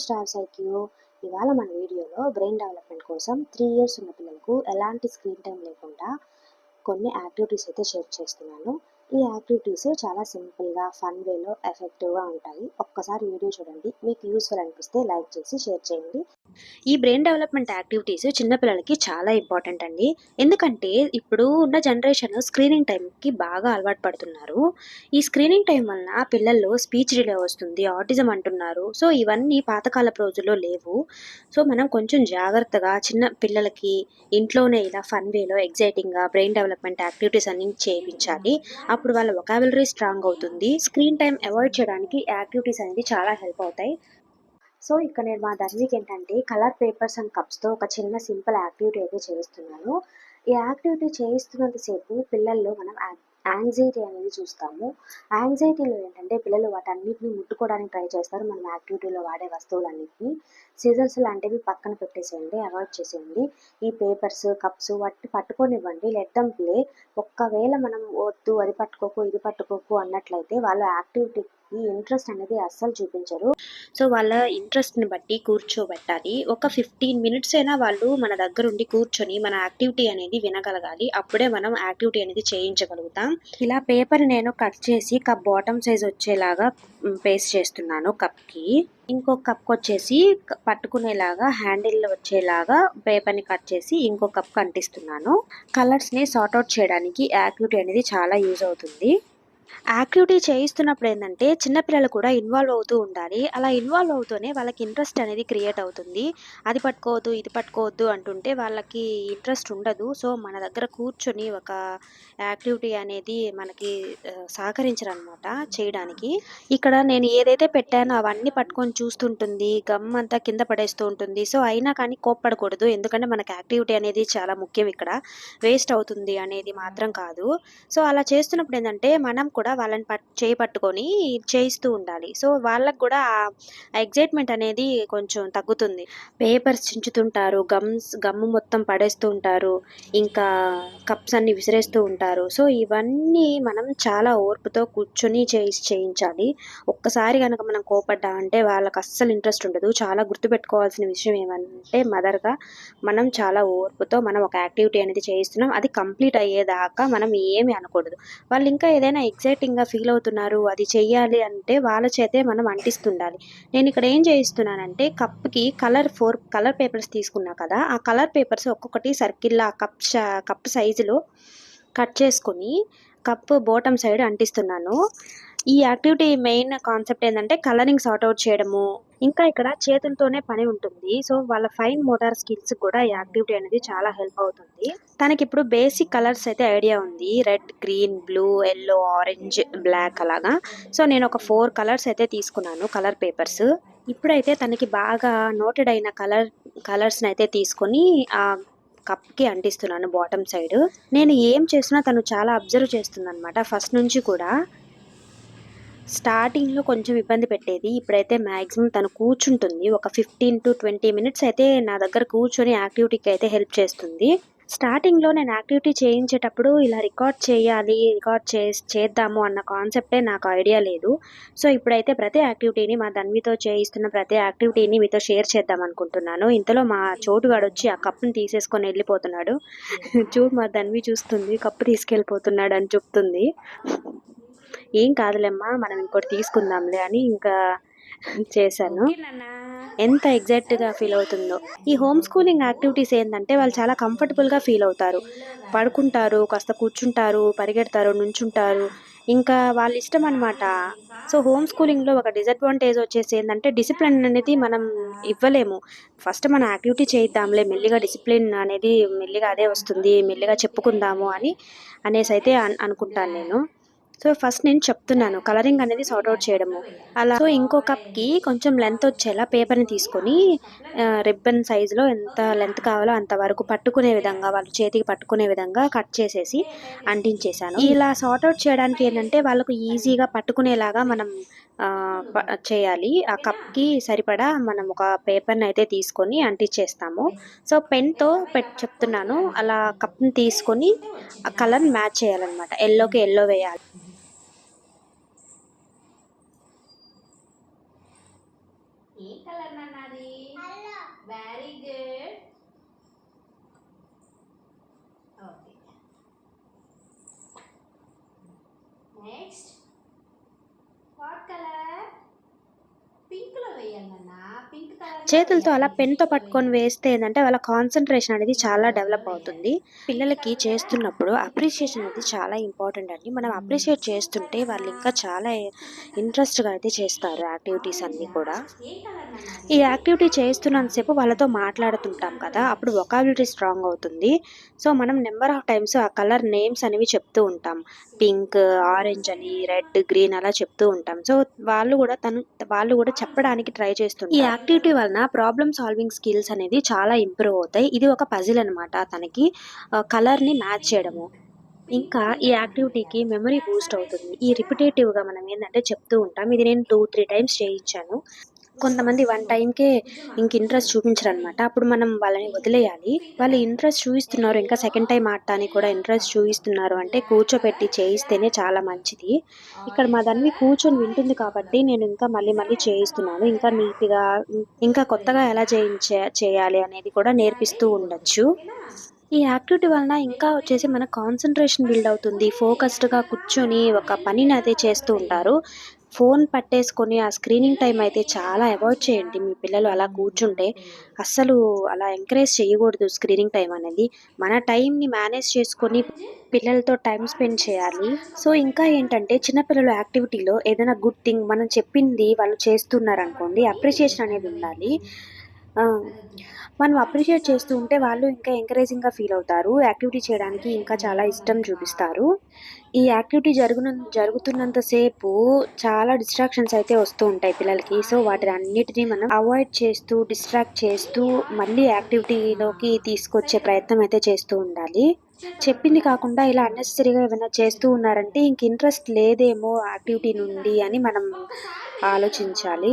Stars IQ. ఇవాళ మన వీడియోలో బ్రెయిన్ డెవలప్మెంట్ కోసం 3 ఇయర్స్ ఉన్న పిల్లలకు ఎలాంటి స్క్రీన్ టైం లేకుండా కొన్ని యాక్టివిటీస్ అయితే షేర్ చేస్తున్నాను. ఈ యాక్టివిటీస్ చాలా సింపుల్గా, ఫన్ వేలో, ఎఫెక్టివ్గా ఉంటాయి. ఒక్కసారి వీడియో చూడండి. మీకు యూస్ఫుల్ అనిపిస్తే లైక్ చేసి షేర్ చేయండి. ఈ బ్రెయిన్ డెవలప్మెంట్ యాక్టివిటీస్ చిన్నపిల్లలకి చాలా ఇంపార్టెంట్ అండి. ఎందుకంటే ఇప్పుడు ఉన్న జనరేషన్ స్క్రీనింగ్ టైంకి బాగా అలవాటు పడుతున్నారు. ఈ స్క్రీనింగ్ టైం వలన పిల్లల్లో స్పీచ్ డిలే వస్తుంది, ఆటిజం అంటున్నారు. సో ఇవన్నీ పాతకాలపు రోజుల్లో లేవు. సో మనం కొంచెం జాగ్రత్తగా చిన్న పిల్లలకి ఇంట్లోనే ఇలా ఫన్ వేలో, ఎగ్జైటింగ్గా బ్రెయిన్ డెవలప్మెంట్ యాక్టివిటీస్ అన్ని చేయించాలి. అప్పుడు వాళ్ళ వొకాబులరీ స్ట్రాంగ్ అవుతుంది. స్క్రీన్ టైం అవాయిడ్ చేయడానికి యాక్టివిటీస్ అనేది చాలా హెల్ప్ అవుతాయి. సో ఇక్కడ నేను మా ధన్వికి ఏంటంటే కలర్ పేపర్స్ అండ్ కప్స్తో ఒక చిన్న సింపుల్ యాక్టివిటీ అయితే చేయిస్తున్నాను. ఈ యాక్టివిటీ చేయిస్తున్నంతసేపు పిల్లల్లో మనం యాంగ్జైటీ అనేది చూస్తాము. యాంగ్జైటీలో ఏంటంటే పిల్లలు వాటన్నిటిని ముట్టుకోవడానికి ట్రై చేస్తారు. మనం యాక్టివిటీలో వాడే వస్తువులన్నిటిని సీజర్స్ లాంటివి పక్కన పెట్టేసేయండి, అవాయిడ్ చేసేయండి. ఈ పేపర్స్, కప్స్ వాటిని పట్టుకొనివ్వండి, లెట్ దెమ్ ప్లే. ఒక్కవేళ మనం వద్దు, అది పట్టుకోకు, ఇది పట్టుకోకు అన్నట్లయితే వాళ్ళ యాక్టివిటీకి ఇంట్రెస్ట్ అనేది అస్సలు చూపించరు. సో వాళ్ళ ఇంట్రెస్ట్ని బట్టి కూర్చోబెట్టాలి. ఒక 15 మినిట్స్ అయినా వాళ్ళు మన దగ్గర ఉండి కూర్చొని మన యాక్టివిటీ అనేది వినగలగాలి. అప్పుడే మనం యాక్టివిటీ అనేది చేయించగలుగుతాం. ఇలా పేపర్ నేను కట్ చేసి కప్ బాటమ్ సైజ్ వచ్చేలాగా పేస్ట్ చేస్తున్నాను కప్కి. ఇంకొక కప్కి వచ్చేసి పట్టుకునేలాగా హ్యాండిల్ వచ్చేలాగా పేపర్ని కట్ చేసి ఇంకో కప్కి అంటిస్తున్నాను. కలర్స్ని సార్ట్అవుట్ చేయడానికి యాక్టివిటీ అనేది చాలా యూజ్ అవుతుంది. యాక్టివిటీ చేయిస్తున్నప్పుడు ఏంటంటే చిన్నపిల్లలు కూడా ఇన్వాల్వ్ అవుతూ ఉండాలి. అలా ఇన్వాల్వ్ అవుతూనే వాళ్ళకి ఇంట్రెస్ట్ అనేది క్రియేట్ అవుతుంది. అది పట్టుకోవద్దు, ఇది పట్టుకోవద్దు అంటుంటే వాళ్ళకి ఇంట్రెస్ట్ ఉండదు. సో మన దగ్గర కూర్చొని ఒక యాక్టివిటీ అనేది మనకి సహకరించరనమాట చేయడానికి. ఇక్కడ నేను ఏదైతే పెట్టానో అవన్నీ పట్టుకొని చూస్తుంటుంది, గమ్ అంతా కింద పడేస్తూ ఉంటుంది. సో అయినా కానీ కోప్పడకూడదు. ఎందుకంటే మనకి యాక్టివిటీ అనేది చాలా ముఖ్యం. ఇక్కడ వేస్ట్ అవుతుంది అనేది మాత్రం కాదు. సో అలా చేస్తున్నప్పుడు ఏంటంటే మనం కూడా వాళ్ళని చేయి పట్టుకొని చేయిస్తూ ఉండాలి. సో వాళ్ళకు కూడా ఆ ఎగ్జైట్మెంట్ అనేది కొంచెం తగ్గుతుంది. పేపర్స్ చించుతుంటారు, గమ్ము మొత్తం పడేస్తూ ఉంటారు, ఇంకా కప్స్ అన్ని విసిరేస్తూ ఉంటారు. సో ఇవన్నీ మనం చాలా ఓర్పుతో కూర్చొని చేయించాలి. ఒక్కసారి కనుక మనం కోపడ్డామంటే వాళ్ళకి అస్సలు ఇంట్రెస్ట్ ఉండదు. చాలా గుర్తుపెట్టుకోవాల్సిన విషయం ఏమంటే మదర్గా మనం చాలా ఓర్పుతో మనం ఒక యాక్టివిటీ అనేది చేయిస్తున్నాం. అది కంప్లీట్ అయ్యేదాకా మనం ఏమి అనకూడదు. వాళ్ళు ఇంకా ఏదైనా ఎగ్జైటింగ్గా ఫీల్ అవుతున్నారు, అది చెయ్యాలి అంటే వాళ్ళ చేతే మనం అంటిస్తుండాలి. నేను ఇక్కడ ఏం చేయిస్తున్నానంటే కప్కి 4 కలర్ పేపర్స్ తీసుకున్నా కదా, ఆ కలర్ పేపర్స్ ఒక్కొక్కటి సర్కిల్లా కప్ సైజులో కట్ చేసుకొని కప్ బాటమ్ సైడ్ అంటిస్తున్నాను. ఈ యాక్టివిటీ మెయిన్ కాన్సెప్ట్ ఏంటంటే కలరింగ్ సార్ట్అవుట్ చేయడము. ఇంకా ఇక్కడ చేతులతోనే పని ఉంటుంది. సో వాళ్ళ ఫైన్ మోటార్ స్కిల్స్ కూడా ఈ యాక్టివిటీ అనేది చాలా హెల్ప్ అవుతుంది. తనకి ఇప్పుడు బేసిక్ కలర్స్ అయితే ఐడియా ఉంది. Red, green, blue, yellow, orange, black అలాగా. సో నేను ఒక 4 కలర్స్ అయితే తీసుకున్నాను, కలర్ పేపర్స్. ఇప్పుడైతే తనకి బాగా నోటెడ్ అయిన కలర్స్ని అయితే తీసుకొని ఆ కప్కి అంటిస్తున్నాను బాటమ్ సైడ్. నేను ఏం చేసినా తను చాలా అబ్జర్వ్ చేస్తుంది అనమాట ఫస్ట్ నుంచి కూడా. స్టార్టింగ్లో కొంచెం ఇబ్బంది పెట్టేది. ఇప్పుడైతే మ్యాక్సిమం తను కూర్చుంటుంది. ఒక 15-20 మినిట్స్ అయితే నా దగ్గర కూర్చొని యాక్టివిటీకి అయితే హెల్ప్ చేస్తుంది. స్టార్టింగ్లో నేను యాక్టివిటీ చేయించేటప్పుడు ఇలా రికార్డ్ చేద్దాము అన్న కాన్సెప్టే నాకు ఐడియా లేదు. సో ఇప్పుడైతే ప్రతి యాక్టివిటీని మా ధన్వితో చేయిస్తున్న ప్రతి యాక్టివిటీని మీతో షేర్ చేద్దాం అనుకుంటున్నాను. ఇంతలో మా చోటుగాడు వచ్చి ఆ కప్పుని తీసేసుకొని వెళ్ళిపోతున్నాడు. మా ధన్వి చూస్తుంది, కప్పు తీసుకెళ్ళిపోతున్నాడు అని చెప్తుంది. ఏం కాదులేమ్మా, మనం ఇంకోటి తీసుకుందాంలే అని ఇంకా చేశాను. ఎంత ఎగ్జైట్గా ఫీల్ అవుతుందో. ఈ హోమ్ స్కూలింగ్ యాక్టివిటీస్ ఏంటంటే వాళ్ళు చాలా కంఫర్టబుల్గా ఫీల్ అవుతారు. పడుకుంటారు, కాస్త కూర్చుంటారు, పరిగెడతారు, నుంచుంటారు, ఇంకా వాళ్ళ ఇష్టం అనమాట. సో హోమ్ స్కూలింగ్లో ఒక డిసడ్వాంటేజ్ వచ్చేసి ఏంటంటే డిసిప్లిన్ అనేది మనం ఇవ్వలేము. ఫస్ట్ మన యాక్టివిటీ చేయిద్దాంలే, మెల్లిగా డిసిప్లిన్ అనేది మెల్లిగా అదే వస్తుంది, మెల్లిగా చెప్పుకుందాము అనేసి అయితే అనుకుంటాను నేను. సో ఫస్ట్ నేను చెప్తున్నాను కలరింగ్ అనేది సార్ట్అవుట్ చేయడము. అలా సో ఇంకో కప్కి కొంచెం లెంత్ వచ్చేలా పేపర్ని తీసుకొని రిబ్బన్ సైజులో ఎంత లెంత్ కావాలో అంతవరకు పట్టుకునే విధంగా, వాళ్ళు చేతికి పట్టుకునే విధంగా కట్ చేసేసి అంటించేశాను. ఇలా సార్ట్అవుట్ చేయడానికి ఏంటంటే వాళ్ళకు ఈజీగా పట్టుకునేలాగా మనం చేయాలి. ఆ కప్కి సరిపడా మనం ఒక పేపర్ని అయితే తీసుకొని అంటించేస్తాము. సో పెన్తో చెప్తున్నాను, అలా కప్ని తీసుకొని ఆ కలర్ మ్యాచ్ చేయాలన్నమాట. ఎల్లోకి ఎల్లో వేయాలి. ఏ కలర్ నాన్న? చేతులతో అలా పెన్‌తో పట్టుకొని వేస్తే ఏందంటే వాళ్ళ కాన్సంట్రేషన్ అనేది చాలా డెవలప్ అవుతుంది. పిల్లలకి చేస్తున్నప్పుడు అప్రిషియేషన్ అనేది చాలా ఇంపార్టెంట్ అండి. మనం అప్రిషియేట్ చేస్తుంటే వాళ్ళు ఇంకా చాలా ఇంట్రెస్ట్‌గా అయితే చేస్తారు యాక్టివిటీస్ అన్నీ కూడా. ఈ యాక్టివిటీ చేస్తున్నంత సేపు వాళ్ళతో మాట్లాడుతుంటాం కదా! అప్పుడు వొకాబులరీ స్ట్రాంగ్ అవుతుంది. సో, మనం నంబర్ ఆఫ్ టైమ్స్ ఆ కలర్ నేమ్స్ అనేవి చెప్తూ ఉంటాం. పింక్, ఆరెంజ్ అని, రెడ్, గ్రీన్ అలా చెప్తూ ఉంటాం. సో, వాళ్ళు గూడా చెప్పడానికి ట్రై చేస్తుంటారు. ఈ యాక్టివిటీ వలన ప్రాబ్లమ్ సాల్వింగ్ స్కిల్స్ అనేది చాలా ఇంప్రూవ్ అవుతాయి. ఇది ఒక పజిల్ అనమాట తనకి కలర్‌ని మ్యాచ్ చేయడము. ఇంకా ఈ యాక్టివిటీకి మెమరీ బూస్ట్ అవుతుంది. ఈ రిపిటేటివ్‌గా మనం ఏందంటే చెప్తూ ఉంటాం. ఇది నేను 2, 3 టైమ్స్ చేయించాను. కొంతమంది 1 టైమ్‌కే ఇంట్రెస్ట్ చూపించరనమాట. అప్పుడు మనం వాళ్ళని వదిలేయాలి. వాళ్ళు ఇంట్రెస్ట్ చూయిస్తున్నారు, ఇంకా సెకండ్ టైమ్ ఆడటానికి కూడా ఇంట్రెస్ట్ చూయిస్తున్నారు అంటే కూర్చోపెట్టి చేయిస్తేనే చాలా మంచిది. ఇక్కడ మా ధన్వి కూర్చొని వింటుంది కాబట్టి నేను ఇంకా మళ్ళీ మళ్ళీ చేయిస్తున్నాను. ఇంకా నీట్‌గా ఇంకా కొత్తగా ఎలా చేయాలి అనేది కూడా నేర్పిస్తూ ఉండొచ్చు. ఈ యాక్టివిటీ వలన ఇంకా వచ్చేసి మన కాన్సంట్రేషన్ బిల్డ్ అవుతుంది. ఫోకస్డ్‌గా కూర్చొని ఒక పనిని అదే చేస్తూ ఉంటారు. ఫోన్ పట్టేసుకొని ఆ స్క్రీనింగ్ టైమ్ అయితే చాలా అవాయిడ్ చేయండి. మీ పిల్లలు అలా కూర్చుంటే అస్సలు అలా ఎంకరేజ్ చేయకూడదు స్క్రీనింగ్ టైమ్ అనేది. మన టైమ్‌ని మేనేజ్ చేసుకొని పిల్లలతో టైమ్ స్పెండ్ చేయాలి. సో, ఇంకా ఏంటంటే చిన్న పిల్లలు యాక్టివిటీలో ఏదైనా గుడ్ థింగ్ మనం చెప్పింది వాళ్ళు చేస్తున్నారనుకోండి అప్రిషియేషన్ అనేది ఉండాలి. ఆ! మనం అప్రిషియేట్ చేస్తూ ఉంటే వాళ్ళు ఇంకా ఎంకరేజింగ్‌గా ఫీల్ అవుతారు. యాక్టివిటీ చేయడానికి ఇంకా చాలా ఇష్టం చూపిస్తారు. ఈ యాక్టివిటీ జరుగుతున్నంత సేపు చాలా డిస్ట్రాక్షన్స్ అయితే వస్తూ ఉంటాయి పిల్లలకి. సో, వాటినన్నిటిని మనం అవాయిడ్ చేస్తూ, డిస్ట్రాక్ట్ చేస్తూ మళ్ళీ యాక్టివిటీలోకి తీసుకొచ్చే ప్రయత్నం అయితే చేస్తూ ఉండాలి. చెప్పింది కాకుండా ఇలా అన్నెసెసరీగా ఏమైనా చేస్తూ ఉన్నారంటే ఇంక ఇంట్రెస్ట్ లేదేమో యాక్టివిటీ నుండి అని మనం ఆలోచించాలి.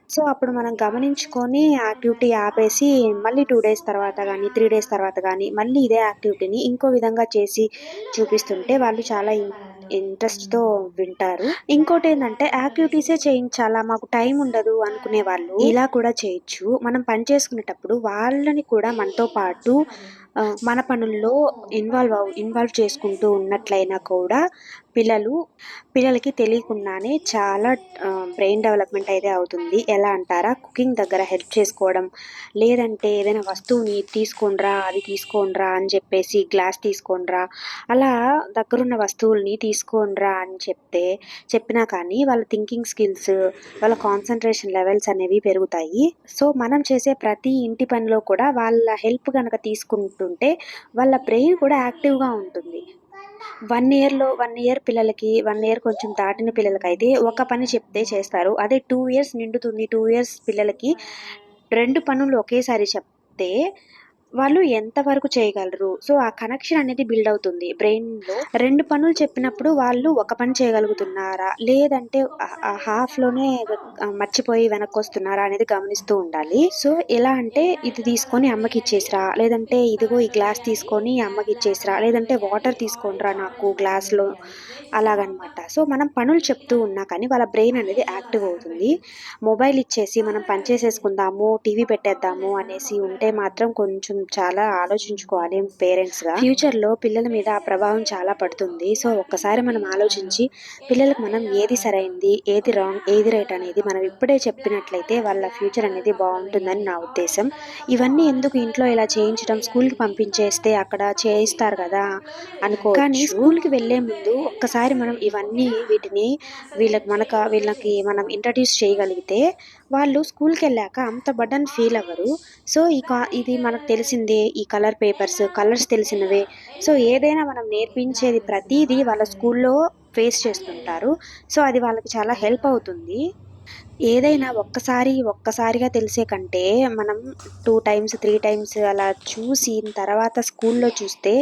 సో, అప్పుడు మనం గమనించుకొని యాక్టివిటీ ఆపేసి మళ్ళీ 2 డేస్ తర్వాత గానీ, 3 డేస్ తర్వాత గానీ, మళ్ళీ ఇదే యాక్టివిటీని ఇంకో విధంగా చేసి చూపిస్తుంటే వాళ్ళు చాలా ఇంట్రెస్ట్‌తో వింటారు. ఇంకోటేందంటే యాక్టివిటీసే చేయించాలా, మాకు టైం ఉండదు అనుకునే వాళ్ళు ఇలా కూడా చేయొచ్చు. మనం పని చేసుకునేటప్పుడు వాళ్ళని కూడా మనతో పాటు మన పనుల్లో ఇన్వాల్వ్ చేసుకుంటూ ఉన్నట్లయినా కూడా పిల్లలు పిల్లలకి తెలియకుండానే చాలా బ్రెయిన్ డెవలప్‌మెంట్ అయితే అవుతుంది. ఎలా అంటారా? కుకింగ్ దగ్గర హెల్ప్ చేసుకోవడం, లేదంటే ఏదైనా వస్తువుని తీసుకోనిరా, అది తీసుకోనిరా అని చెప్పేసి గ్లాస్ తీసుకోనిరా, అలా దగ్గరున్న వస్తువుల్ని తీసుకోనిరా అని చెప్పినా కానీ వాళ్ళ థింకింగ్ స్కిల్స్, వాళ్ళ కాన్సంట్రేషన్ లెవెల్స్ అనేవి పెరుగుతాయి. సో, మనం చేసే ప్రతి ఇంటి పనిలో కూడా వాళ్ళ హెల్ప్ గనక తీసుకుంటుంటే వాళ్ళ బ్రెయిన్ కూడా యాక్టివ్‌గా ఉంటుంది. 1 ఇయర్ పిల్లలకి 1 ఇయర్ కొంచెం దాటిన పిల్లలకైతే ఒక పని చెప్తే చేస్తారు. అదే 2 ఇయర్స్ నిండుతుంది. 2 ఇయర్స్ పిల్లలకి 2 పనులు ఒకేసారి చెప్తే వాళ్ళు ఎంత వరకు చేయగలరు? సో, ఆ కనెక్షన్ అనేది బిల్డ్ అవుతుంది బ్రెయిన్‌లో. 2 పనులు చెప్పినప్పుడు వాళ్ళు ఒక పని చేయగలుగుతున్నారా? లేదంటే హాఫ్‌లోనే మర్చిపోయి వెనక్కొస్తున్నారా అనేది గమనిస్తూ ఉండాలి. సో, ఎలా అంటే ఇది తీసుకొని అమ్మకిచ్చేసిరా, లేదంటే ఇదిగో ఈ గ్లాస్ తీసుకొని అమ్మకిచ్చేసిరా, లేదంటే వాటర్ తీసుకొనిరా నాకు గ్లాస్‌లో అలాగనమాట. సో, మనం పనులు చెప్తూ ఉన్నా కానీ వాళ్ళ బ్రెయిన్ అనేది యాక్టివ్ అవుతుంది. మొబైల్ ఇచ్చేసి మనం పని చేసేసుకుందాము, టీవీ పెట్టేద్దాము అనేసి ఉంటే మాత్రం కొంచెం చాలా ఆలోచించుకోవాలి పేరెంట్స్‌గా. ఫ్యూచర్‌లో పిల్లల మీద ఆ ప్రభావం చాలా పడుతుంది. సో, ఒక్కసారి మనం ఆలోచించి పిల్లలకు మనం ఏది సరైంది, ఏది రాంగ్, ఏది రైట్ అనేది మనం ఇప్పుడే చెప్పినట్లయితే వాళ్ళ ఫ్యూచర్ అనేది బావుంటుందని నా ఉద్దేశం. ఇవన్నీ ఎందుకు ఇంట్లో ఇలా చేయించడం, స్కూల్‌కి పంపించేస్తే అక్కడ చేయిస్తారు గదా అనుకోవచ్చు. కానీ స్కూల్‌కి వెళ్ళే ముందు ఒక్కసారి మనం వీటిని వీళ్ళకి మనం ఇంట్రడ్యూస్ చేయగలిగితే వాళ్ళు స్కూల్‌కెళ్ళాక అంత బర్డెన్ ఫీల్ అవ్వరు. సో, ఇది మనకు తెలిసిందే ఈ కలర్ పేపర్స్, కలర్స్ తెలిసినవే. సో, ఏదైనా మనం నేర్పించేది ప్రతీదీ వాళ్ళ స్కూల్‌లో ఫేస్ చేస్తుంటారు. సో, అది వాళ్ళకి చాలా హెల్ప్ అవుతుంది. ఏదైనా ఒక్కసారిగా తెలిసే కంటే మనం 2 టైమ్స్, 3 టైమ్స్ అలా చూసిన తర్వాత స్కూల్‌లో చూస్తే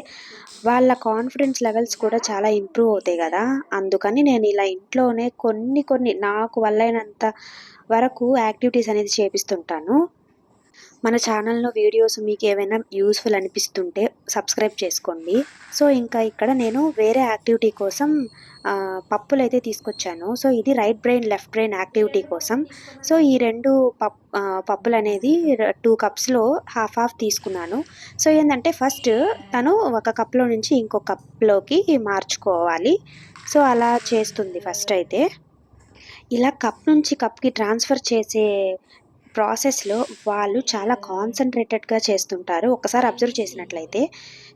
వాళ్ళ కాన్ఫిడెన్స్ లెవెల్స్ కూడా చాలా ఇంప్రూవ్ అవుతాయి గదా! అందుకని నేను ఇలా ఇంట్లోనే కొన్ని నాకు వల్లైనంత వరకు యాక్టివిటీస్ అనేది చేపిస్తుంటాను. మన ఛానల్‌లో వీడియోస్ మీకేవైనా యూజ్‌ఫుల్ అనిపిస్తుంటే సబ్స్క్రైబ్ చేసుకోండి. సో, ఇంకా ఇక్కడ నేను వేరే యాక్టివిటీ కోసం పప్పులైతే తీసుకొచ్చాను. సో, ఇది right brain, left brain activity కోసం. సో, ఈ 2 పప్పులనేది 2 కప్స్‌లో హాఫ్ హాఫ్ తీసుకున్నాను. సో, ఏందంటే ఫస్ట్ తను ఒక కప్‌లో నుంచి ఇంకో కప్‌లోకి మార్చుకోవాలి. సో, అలా చేస్తుంది ఫస్టయితే. ఇలా కప్ నుంచి కప్‌కి ట్రాన్స్‌ఫర్ చేసే ప్రాసెస్‌లో వాళ్ళు చాలా కాన్సంట్రేటెడ్‌గా చేస్తుంటారు. ఒక్కసారి అబ్జర్వ్ చేసినట్లయితే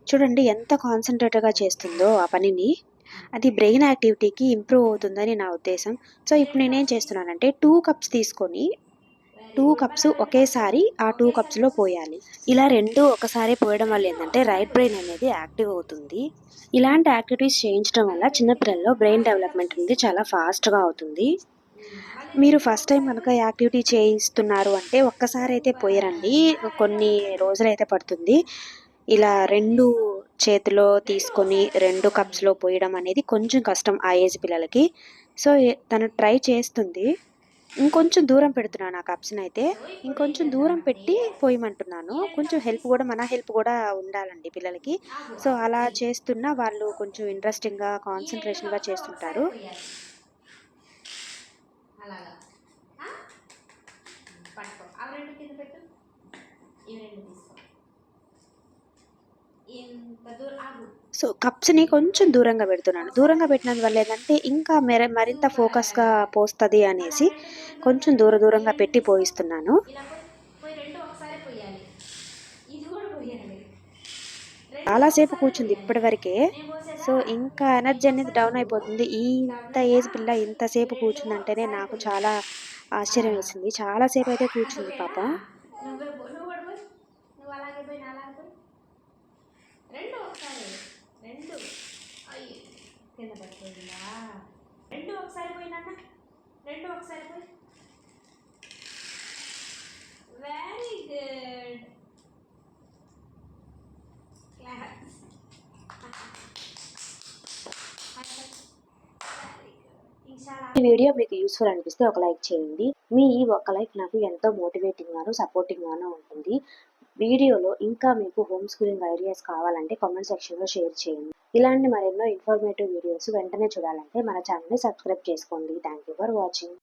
చూడండి ఎంత కాన్సంట్రేటెడ్‌గా చేస్తుందో ఆ పనిని. అది బ్రెయిన్ యాక్టివిటీకి ఇంప్రూవ్ అవుతుందని నా ఉద్దేశం. సో, ఇప్పుడు నేనేం చేస్తున్నానంటే 2 కప్స్ తీసుకొని 2 కప్స్ ఒకేసారి ఆ 2 కప్స్‌లో పోయాలి. ఇలా 2 ఒకసారే పోయడం వల్ల ఏందంటే రైట్ బ్రెయిన్ అనేది యాక్టివ్ అవుతుంది. ఇలాంటి యాక్టివిటీస్ చేయించడం వల్ల చిన్న పిల్లల్లో బ్రెయిన్ డెవలప్‌మెంట్ అనేది చాలా ఫాస్ట్‌గా అవుతుంది. మీరు ఫస్ట్ టైమ్ గనక యాక్టివిటీ చేయిస్తున్నారు అంటే ఒక్కసారైతే పోయరండి. కొన్ని రోజులైతే పడుతుంది. ఇలా 2 చేతిలో తీసుకొని 2 కప్స్‌లో పోయడం అనేది కొంచెం కష్టం ఆ ఏజ్ పిల్లలకి. సో, తను ట్రై చేస్తుంది. ఇంకొంచెం దూరం పెడుతున్నాను ఆ కప్స్‌నైతే. ఇంకొంచెం దూరం పెట్టి పోయమంటున్నాను. కొంచెం హెల్ప్ గూడా మన హెల్ప్ గూడా ఉండాలండి పిల్లలకి. సో, అలా చేస్తున్నా వాళ్ళు కొంచెం ఇంట్రెస్టింగ్‌గా, కాన్సంట్రేషన్‌గా చేస్తుంటారు. అలాగా పట్టుకో అవి 2 కింద పెట్టు ఇవి 2 తీసుకో ఇంత దూరం ఆగు సో, కప్స్‌ని కొంచెం దూరంగా పెడుతున్నాను. దూరంగా పెట్టినందువల్ల ఏందంటే, ఇంకా మరింత ఫోకస్‌గా సూపర్ పోస్తది అలా అనేసి 2 దూరం దూరంగా కొంచెం పెట్టు దూరంగా ఇవి 2 పెట్టి తీసుకో పోయిస్తున్నాను. ఇలా పోయి 2 ఒకసారి పోయాలి ఇది కూడా పోయాలి 2 చాలా సేపు ఒకసారి కూర్చుంది పోయాలి ఇప్పటివరకే. నేను పోసేదా సో, ఇంకా ఎనర్జీ అనేది ఇంకొకసారి డౌన్ చూడు అయిపోతుంది. ఇలా ఇంత ఉన్నాయా ఏజ్ పిల్ల ఈ ఇంతసేపు 2 కూర్చుందంటేనే ఒకసారి నాకు పోయాలి చాలా ఆశ్చర్యం అలాగా వేసింది. చాలా సేపయితే కూర్చుంది ఓకేనా పాపం. నువ్వు కూడా పోయి నువ్వు అలాగే పోయి నా అలాగే పోయి 2 ఒకసారి 2 అయ్యి కింద పడిపోయిందా 2 ఒకసారి పోయి నాన్న 2 ఒకసారి పోయి very good class very good ఇన్షాల్లా ఈ వీడియో మీకు యూస్‌ఫుల్ అనిపిస్తే ఒక లైక్ చేయండి. మీ ఈ ఒక్క లైక్ నాకు ఎంతో మోటివేటింగ్‌గాను, సపోర్టింగ్‌గాను ఉంటుంది. వీడియోలో ఇంకా మీకు హోమ్ స్కూలింగ్ ఐడియాస్ కావాలంటే కామెంట్ సెక్షన్‌లో షేర్ చేయండి. ఇలాంటి మరెన్నో ఇన్ఫర్మేటివ్ వీడియోస్ వెంటనే చూడాలంటే మన ఛానెల్‌ని సబ్స్క్రైబ్ చేసుకోండి. Thank you for watching.